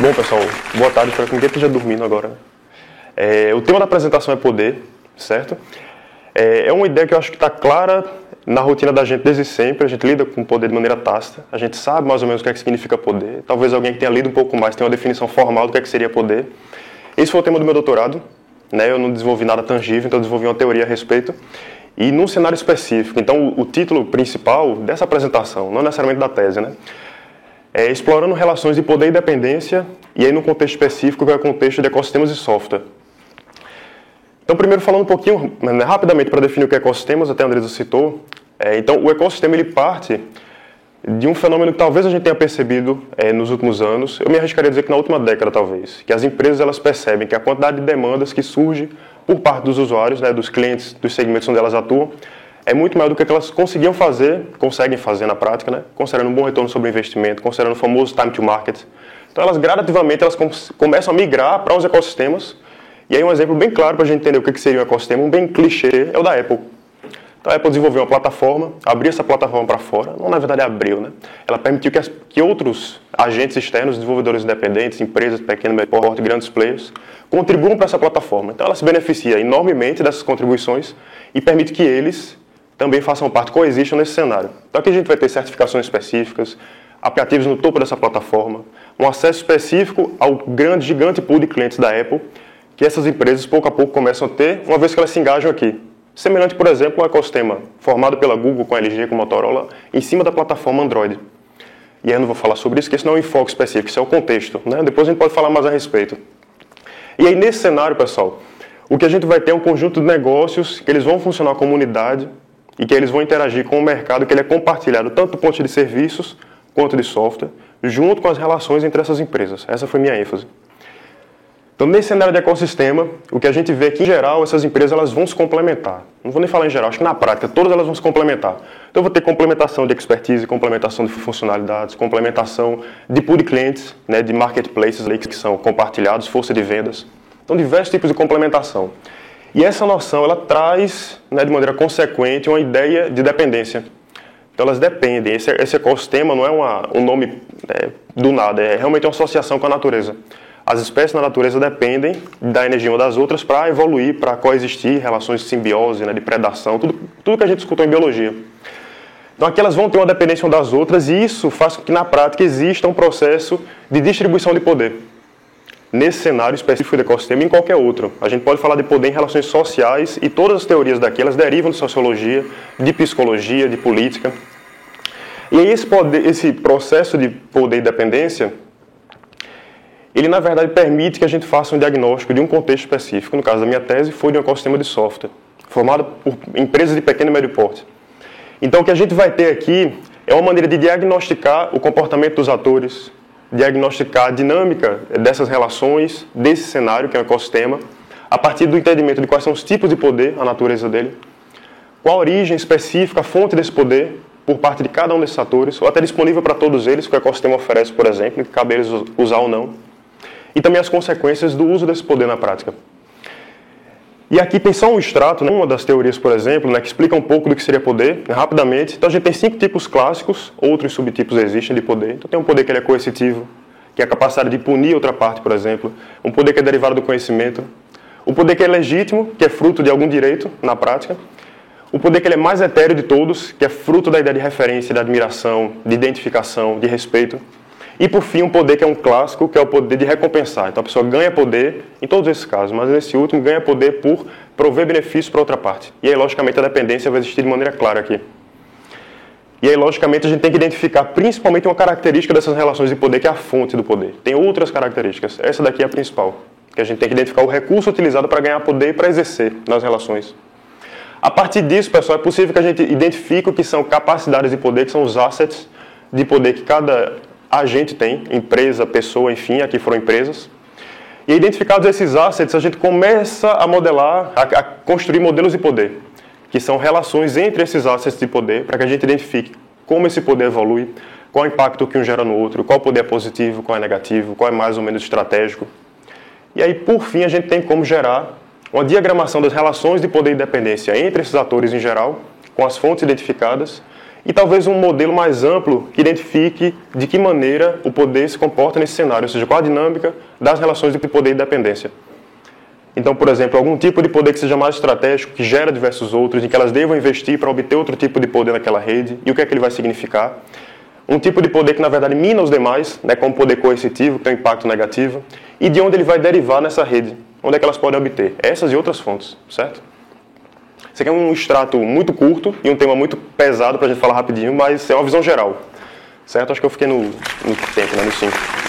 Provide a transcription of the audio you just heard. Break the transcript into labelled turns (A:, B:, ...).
A: Bom, pessoal, boa tarde, espero que ninguém esteja dormindo agora, né? O tema da apresentação é poder, certo? É uma ideia que eu acho que está clara na rotina da gente desde sempre. A gente lida com o poder de maneira tácita, a gente sabe mais ou menos o que é que significa poder. Talvez alguém que tenha lido um pouco mais tenha uma definição formal do que é que seria poder. Esse foi o tema do meu doutorado, né? Eu não desenvolvi nada tangível, então eu desenvolvi uma teoria a respeito. E num cenário específico. Então o título principal dessa apresentação, não necessariamente da tese, né? É explorando relações de poder e dependência, e aí num contexto específico, que é o contexto de ecossistemas e software. Então, primeiro falando um pouquinho, rapidamente, para definir o que é ecossistemas, até a Andresa citou. Então, o ecossistema ele parte de um fenômeno que talvez a gente tenha percebido nos últimos anos, eu me arriscaria a dizer que na última década, talvez, que as empresas elas percebem que a quantidade de demandas que surge por parte dos usuários, né, dos clientes, dos segmentos onde elas atuam, é muito maior do que elas conseguem fazer na prática, né? Considerando um bom retorno sobre o investimento, considerando o famoso time to market. Então, elas gradativamente começam a migrar para os ecossistemas. E aí um exemplo bem claro para a gente entender o que seria um ecossistema, um bem clichê, é o da Apple. Então, a Apple desenvolveu uma plataforma, abriu essa plataforma para fora, não na verdade abriu, né? Ela permitiu que outros agentes externos, desenvolvedores independentes, empresas, pequenos, médio porte, grandes players, contribuam para essa plataforma. Então, ela se beneficia enormemente dessas contribuições e permite que eles também façam parte, coexistam nesse cenário. Então aqui a gente vai ter certificações específicas, aplicativos no topo dessa plataforma, um acesso específico ao gigante pool de clientes da Apple, que essas empresas pouco a pouco começam a ter, uma vez que elas se engajam aqui. Semelhante, por exemplo, ao ecossistema formado pela Google, com a LG, com a Motorola, em cima da plataforma Android. E aí eu não vou falar sobre isso, porque isso não é um enfoque específico, isso é o contexto, né? Depois a gente pode falar mais a respeito. E aí nesse cenário, pessoal, o que a gente vai ter é um conjunto de negócios que eles vão funcionar como unidade, e que eles vão interagir com o mercado, que ele é compartilhado tanto do ponto de vista de serviços quanto de software, junto com as relações entre essas empresas. Essa foi minha ênfase. Então, nesse cenário de ecossistema, o que a gente vê é que, em geral, essas empresas elas vão se complementar. Não vou nem falar em geral, acho que na prática, todas elas vão se complementar. Então, eu vou ter complementação de expertise, complementação de funcionalidades, complementação de pool de clientes, né, de marketplaces ali, que são compartilhados, força de vendas. Então, diversos tipos de complementação. E essa noção, ela traz, né, de maneira consequente, uma ideia de dependência. Então, elas dependem. Esse ecossistema não é um nome do nada, é realmente uma associação com a natureza. As espécies na natureza dependem da energia uma das outras para evoluir, para coexistir, relações de simbiose, né, de predação, tudo que a gente escutou em biologia. Então, aqui elas vão ter uma dependência uma das outras e isso faz com que, na prática, exista um processo de distribuição de poder. Nesse cenário específico do ecossistema e em qualquer outro. A gente pode falar de poder em relações sociais e todas as teorias daqui, elas derivam de sociologia, de psicologia, de política. E aí esse processo de poder e dependência, ele na verdade permite que a gente faça um diagnóstico de um contexto específico. No caso da minha tese, foi de um ecossistema de software, formado por empresas de pequeno e médio porte. Então o que a gente vai ter aqui é uma maneira de diagnosticar o comportamento dos atores, diagnosticar a dinâmica dessas relações, desse cenário, que é o ecossistema, a partir do entendimento de quais são os tipos de poder, a natureza dele, qual a origem específica, a fonte desse poder, por parte de cada um desses atores, ou até disponível para todos eles, que o ecossistema oferece, por exemplo, que cabe eles usar ou não, e também as consequências do uso desse poder na prática. E aqui tem só um extrato, né, uma das teorias, por exemplo, né, que explica um pouco do que seria poder, né, rapidamente. Então a gente tem 5 tipos clássicos, outros subtipos existem de poder. Então tem um poder que ele é coercitivo, que é a capacidade de punir outra parte, por exemplo. Um poder que é derivado do conhecimento. Um poder que é legítimo, que é fruto de algum direito na prática. O poder que ele é mais etéreo de todos, que é fruto da ideia de referência, de admiração, de identificação, de respeito. E, por fim, um poder que é um clássico, que é o poder de recompensar. Então, a pessoa ganha poder, em todos esses casos, mas nesse último, ganha poder por prover benefícios para outra parte. E aí, logicamente, a dependência vai existir de maneira clara aqui. E aí, logicamente, a gente tem que identificar principalmente uma característica dessas relações de poder, que é a fonte do poder. Tem outras características. Essa daqui é a principal, que a gente tem que identificar o recurso utilizado para ganhar poder e para exercer nas relações. A partir disso, pessoal, é possível que a gente identifique o que são capacidades de poder, que são os assets de poder que cada agente tem, empresa, pessoa, enfim, aqui foram empresas. E identificados esses assets, a gente começa a modelar, a construir modelos de poder, que são relações entre esses assets de poder, para que a gente identifique como esse poder evolui, qual o impacto que um gera no outro, qual poder é positivo, qual é negativo, qual é mais ou menos estratégico. E aí, por fim, a gente tem como gerar uma diagramação das relações de poder e dependência entre esses atores em geral, com as fontes identificadas, e talvez um modelo mais amplo que identifique de que maneira o poder se comporta nesse cenário, ou seja, qual a dinâmica das relações de poder e dependência. Então, por exemplo, algum tipo de poder que seja mais estratégico, que gera diversos outros, em que elas devam investir para obter outro tipo de poder naquela rede, e o que é que ele vai significar. Um tipo de poder que, na verdade, mina os demais, né, como poder coercitivo, que tem um impacto negativo, e de onde ele vai derivar nessa rede, onde é que elas podem obter. Essas e outras fontes, certo? Isso aqui é um extrato muito curto e um tema muito pesado para a gente falar rapidinho, mas é uma visão geral, certo? Acho que eu fiquei no tempo, né, no 5.